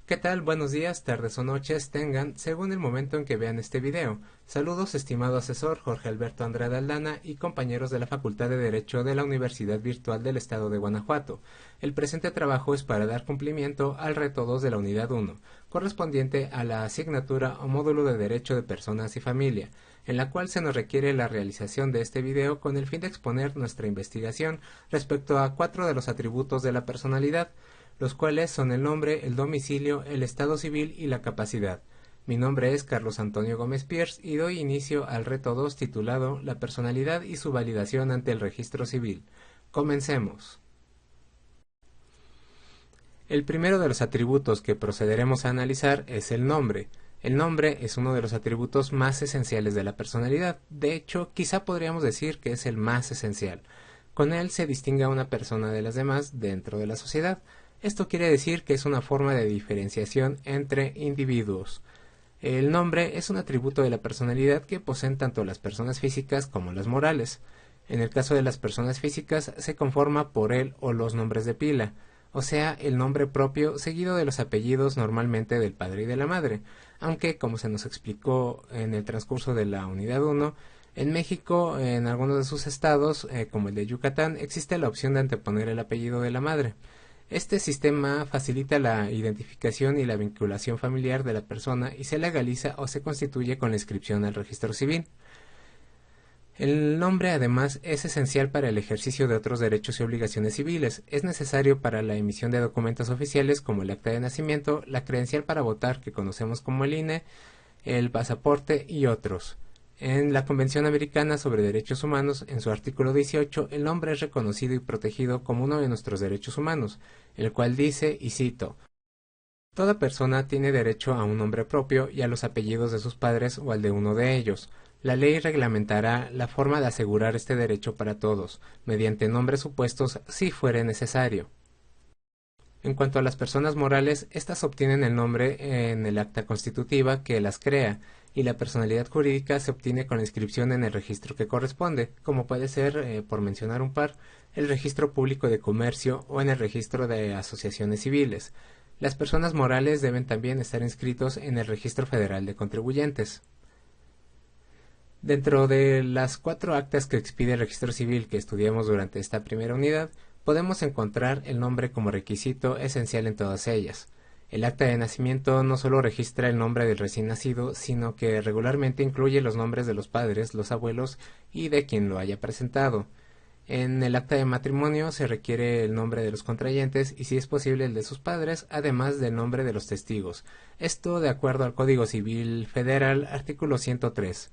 ¿Qué tal? Buenos días, tardes o noches tengan, según el momento en que vean este video. Saludos, estimado asesor Jorge Alberto Andrade Aldana y compañeros de la Facultad de Derecho de la Universidad Virtual del Estado de Guanajuato. El presente trabajo es para dar cumplimiento al reto 2 de la Unidad 1, correspondiente a la asignatura o módulo de Derecho de Personas y Familia, en la cual se nos requiere la realización de este video con el fin de exponer nuestra investigación respecto a 4 de los atributos de la personalidad, los cuales son el nombre, el domicilio, el estado civil y la capacidad. Mi nombre es Carlos Antonio Gómez Piers y doy inicio al reto 2 titulado La personalidad y su validación ante el registro civil. Comencemos. El primero de los atributos que procederemos a analizar es el nombre. El nombre es uno de los atributos más esenciales de la personalidad. De hecho, quizá podríamos decir que es el más esencial. Con él se distingue a una persona de las demás dentro de la sociedad. Esto quiere decir que es una forma de diferenciación entre individuos. El nombre es un atributo de la personalidad que poseen tanto las personas físicas como las morales. En el caso de las personas físicas se conforma por el o los nombres de pila, o sea, el nombre propio seguido de los apellidos normalmente del padre y de la madre, aunque, como se nos explicó en el transcurso de la unidad 1, en México, en algunos de sus estados, como el de Yucatán, existe la opción de anteponer el apellido de la madre. Este sistema facilita la identificación y la vinculación familiar de la persona y se legaliza o se constituye con la inscripción al registro civil. El nombre, además, es esencial para el ejercicio de otros derechos y obligaciones civiles. Es necesario para la emisión de documentos oficiales como el acta de nacimiento, la credencial para votar que conocemos como el INE, el pasaporte y otros. En la Convención Americana sobre Derechos Humanos, en su artículo 18, el nombre es reconocido y protegido como uno de nuestros derechos humanos, el cual dice, y cito, toda persona tiene derecho a un nombre propio y a los apellidos de sus padres o al de uno de ellos. La ley reglamentará la forma de asegurar este derecho para todos, mediante nombres supuestos si fuere necesario. En cuanto a las personas morales, éstas obtienen el nombre en el acta constitutiva que las crea, y la personalidad jurídica se obtiene con la inscripción en el registro que corresponde, como puede ser, por mencionar un par, el registro público de comercio o en el registro de asociaciones civiles. Las personas morales deben también estar inscritos en el registro federal de contribuyentes. Dentro de las 4 actas que expide el registro civil que estudiamos durante esta primera unidad, podemos encontrar el nombre como requisito esencial en todas ellas. El acta de nacimiento no solo registra el nombre del recién nacido, sino que regularmente incluye los nombres de los padres, los abuelos y de quien lo haya presentado. En el acta de matrimonio se requiere el nombre de los contrayentes y, si es posible, el de sus padres, además del nombre de los testigos. Esto de acuerdo al Código Civil Federal, artículo 103.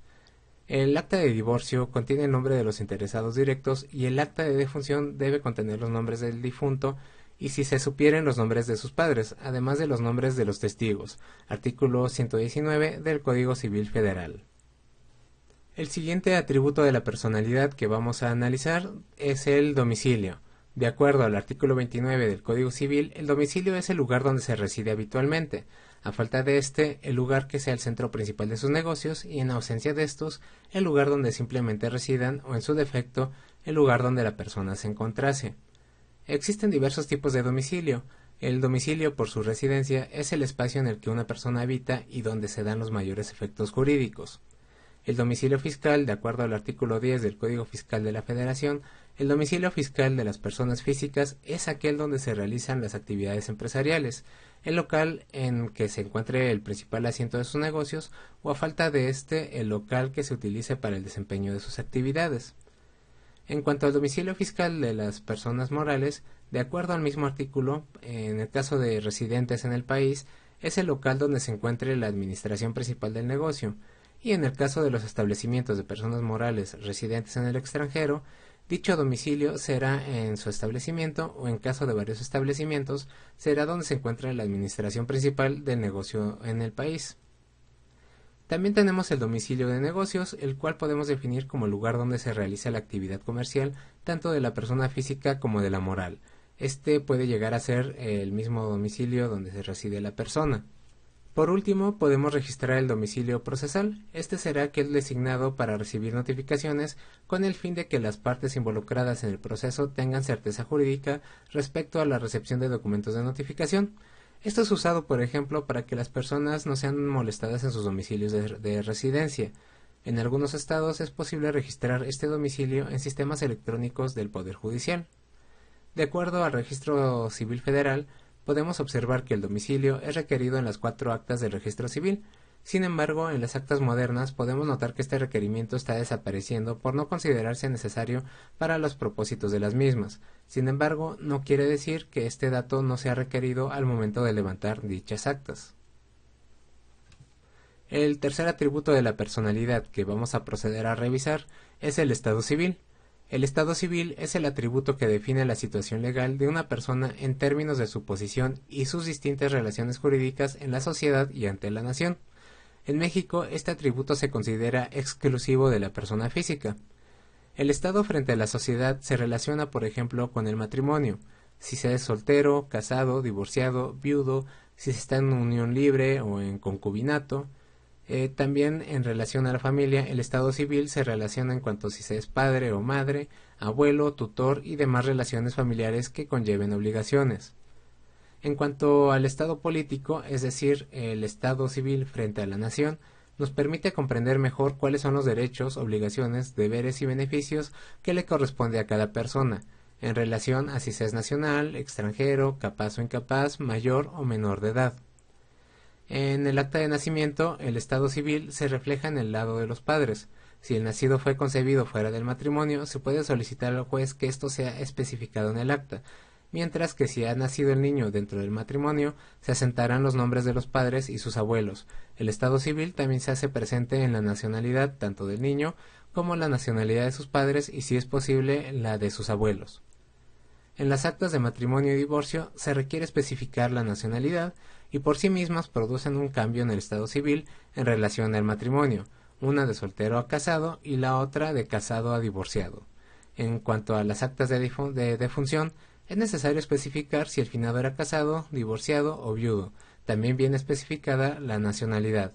El acta de divorcio contiene el nombre de los interesados directos y el acta de defunción debe contener los nombres del difunto y, si se supieren, los nombres de sus padres, además de los nombres de los testigos. Artículo 119 del Código Civil Federal. El siguiente atributo de la personalidad que vamos a analizar es el domicilio. De acuerdo al artículo 29 del Código Civil, el domicilio es el lugar donde se reside habitualmente. A falta de este, el lugar que sea el centro principal de sus negocios y, en ausencia de estos, el lugar donde simplemente residan o, en su defecto, el lugar donde la persona se encontrase. Existen diversos tipos de domicilio. El domicilio, por su residencia, es el espacio en el que una persona habita y donde se dan los mayores efectos jurídicos. El domicilio fiscal, de acuerdo al artículo 10 del Código Fiscal de la Federación, el domicilio fiscal de las personas físicas es aquel donde se realizan las actividades empresariales, el local en que se encuentre el principal asiento de sus negocios o, a falta de este, el local que se utilice para el desempeño de sus actividades. En cuanto al domicilio fiscal de las personas morales, de acuerdo al mismo artículo, en el caso de residentes en el país, es el local donde se encuentre la administración principal del negocio, y en el caso de los establecimientos de personas morales residentes en el extranjero, dicho domicilio será en su establecimiento o, en caso de varios establecimientos, será donde se encuentra la administración principal del negocio en el país. También tenemos el domicilio de negocios, el cual podemos definir como el lugar donde se realiza la actividad comercial tanto de la persona física como de la moral. Este puede llegar a ser el mismo domicilio donde se reside la persona. Por último, podemos registrar el domicilio procesal. Este será aquel designado para recibir notificaciones con el fin de que las partes involucradas en el proceso tengan certeza jurídica respecto a la recepción de documentos de notificación. Esto es usado, por ejemplo, para que las personas no sean molestadas en sus domicilios de residencia. En algunos estados es posible registrar este domicilio en sistemas electrónicos del Poder Judicial. De acuerdo al Registro Civil Federal, podemos observar que el domicilio es requerido en las 4 actas del Registro Civil. Sin embargo, en las actas modernas podemos notar que este requerimiento está desapareciendo por no considerarse necesario para los propósitos de las mismas. Sin embargo, no quiere decir que este dato no sea requerido al momento de levantar dichas actas. El tercer atributo de la personalidad que vamos a proceder a revisar es el estado civil. El estado civil es el atributo que define la situación legal de una persona en términos de su posición y sus distintas relaciones jurídicas en la sociedad y ante la nación. En México, este atributo se considera exclusivo de la persona física. El estado frente a la sociedad se relaciona, por ejemplo, con el matrimonio, si se es soltero, casado, divorciado, viudo, si se está en unión libre o en concubinato. También en relación a la familia, el estado civil se relaciona en cuanto si se es padre o madre, abuelo, tutor y demás relaciones familiares que conlleven obligaciones. En cuanto al estado político, es decir, el estado civil frente a la nación, nos permite comprender mejor cuáles son los derechos, obligaciones, deberes y beneficios que le corresponde a cada persona, en relación a si se es nacional, extranjero, capaz o incapaz, mayor o menor de edad. En el acta de nacimiento, el estado civil se refleja en el lado de los padres. Si el nacido fue concebido fuera del matrimonio, se puede solicitar al juez que esto sea especificado en el acta, mientras que si ha nacido el niño dentro del matrimonio, se asentarán los nombres de los padres y sus abuelos. El estado civil también se hace presente en la nacionalidad tanto del niño como la nacionalidad de sus padres y, si es posible, la de sus abuelos. En las actas de matrimonio y divorcio se requiere especificar la nacionalidad y por sí mismas producen un cambio en el estado civil en relación al matrimonio, una de soltero a casado y la otra de casado a divorciado. En cuanto a las actas de defunción, es necesario especificar si el finado era casado, divorciado o viudo. También viene especificada la nacionalidad.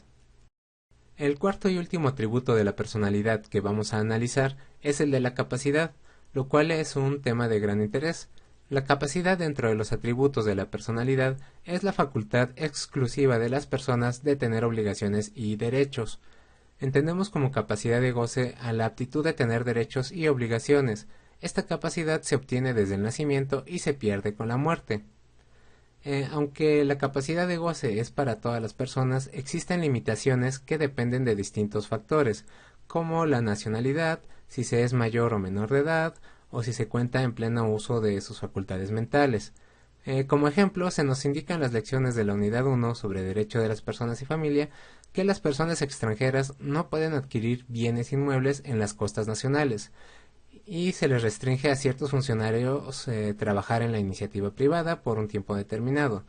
El cuarto y último atributo de la personalidad que vamos a analizar es el de la capacidad, lo cual es un tema de gran interés. La capacidad dentro de los atributos de la personalidad es la facultad exclusiva de las personas de tener obligaciones y derechos. Entendemos como capacidad de goce a la aptitud de tener derechos y obligaciones. Esta capacidad se obtiene desde el nacimiento y se pierde con la muerte. Aunque la capacidad de goce es para todas las personas, existen limitaciones que dependen de distintos factores, como la nacionalidad, si se es mayor o menor de edad, o si se cuenta en pleno uso de sus facultades mentales. Como ejemplo, se nos indican las lecciones de la Unidad 1 sobre Derecho de las Personas y Familia que las personas extranjeras no pueden adquirir bienes inmuebles en las costas nacionales, y se les restringe a ciertos funcionarios trabajar en la iniciativa privada por un tiempo determinado.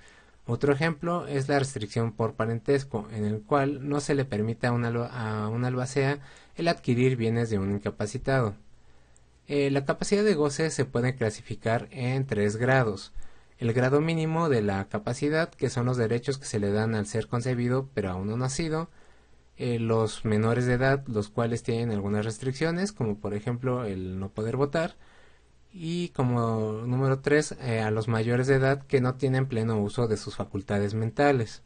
Otro ejemplo es la restricción por parentesco, en el cual no se le permite a un albacea el adquirir bienes de un incapacitado. La capacidad de goce se puede clasificar en 3 grados. El grado mínimo de la capacidad, que son los derechos que se le dan al ser concebido pero aún no nacido. Los menores de edad, los cuales tienen algunas restricciones, como por ejemplo el no poder votar. Y como número 3, a los mayores de edad que no tienen pleno uso de sus facultades mentales.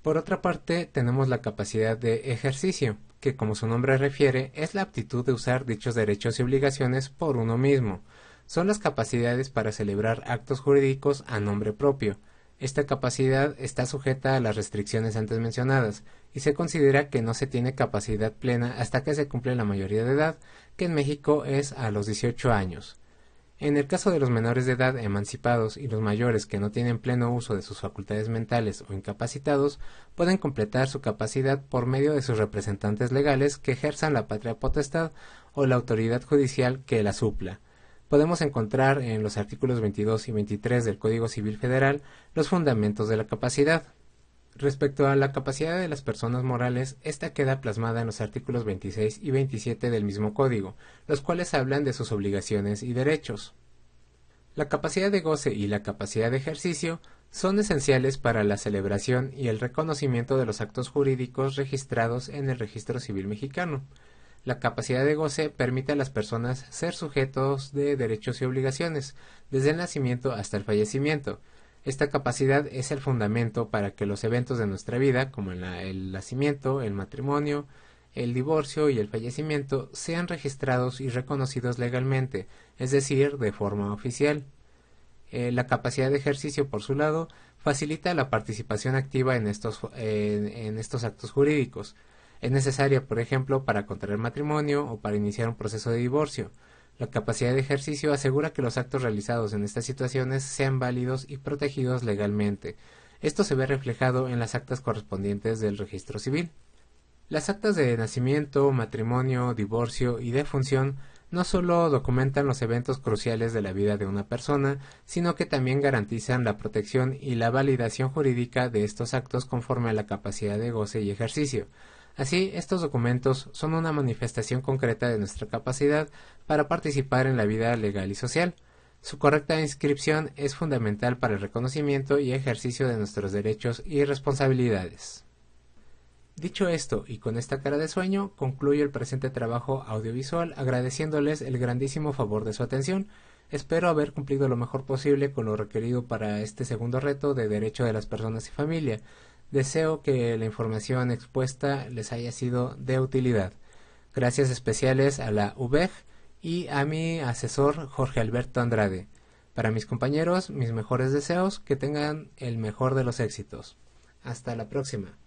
Por otra parte, tenemos la capacidad de ejercicio, que como su nombre refiere, es la aptitud de usar dichos derechos y obligaciones por uno mismo. Son las capacidades para celebrar actos jurídicos a nombre propio. Esta capacidad está sujeta a las restricciones antes mencionadas, y se considera que no se tiene capacidad plena hasta que se cumple la mayoría de edad, que en México es a los 18 años. En el caso de los menores de edad emancipados y los mayores que no tienen pleno uso de sus facultades mentales o incapacitados, pueden completar su capacidad por medio de sus representantes legales que ejerzan la patria potestad o la autoridad judicial que la supla. Podemos encontrar en los artículos 22 y 23 del Código Civil Federal los fundamentos de la capacidad. Respecto a la capacidad de las personas morales, esta queda plasmada en los artículos 26 y 27 del mismo código, los cuales hablan de sus obligaciones y derechos. La capacidad de goce y la capacidad de ejercicio son esenciales para la celebración y el reconocimiento de los actos jurídicos registrados en el Registro Civil Mexicano. La capacidad de goce permite a las personas ser sujetos de derechos y obligaciones, desde el nacimiento hasta el fallecimiento. Esta capacidad es el fundamento para que los eventos de nuestra vida, como el nacimiento, el matrimonio, el divorcio y el fallecimiento, sean registrados y reconocidos legalmente, es decir, de forma oficial. La capacidad de ejercicio, por su lado, facilita la participación activa en estos actos jurídicos. Es necesaria, por ejemplo, para contraer matrimonio o para iniciar un proceso de divorcio. La capacidad de ejercicio asegura que los actos realizados en estas situaciones sean válidos y protegidos legalmente. Esto se ve reflejado en las actas correspondientes del registro civil. Las actas de nacimiento, matrimonio, divorcio y defunción no solo documentan los eventos cruciales de la vida de una persona, sino que también garantizan la protección y la validación jurídica de estos actos conforme a la capacidad de goce y ejercicio. Así, estos documentos son una manifestación concreta de nuestra capacidad para participar en la vida legal y social. Su correcta inscripción es fundamental para el reconocimiento y ejercicio de nuestros derechos y responsabilidades. Dicho esto, y con esta cara de sueño, concluyo el presente trabajo audiovisual agradeciéndoles el grandísimo favor de su atención. Espero haber cumplido lo mejor posible con lo requerido para este segundo reto de derecho de las personas y familia. Deseo que la información expuesta les haya sido de utilidad. Gracias especiales a la UBEG y a mi asesor Jorge Alberto Andrade. Para mis compañeros, mis mejores deseos, que tengan el mejor de los éxitos. Hasta la próxima.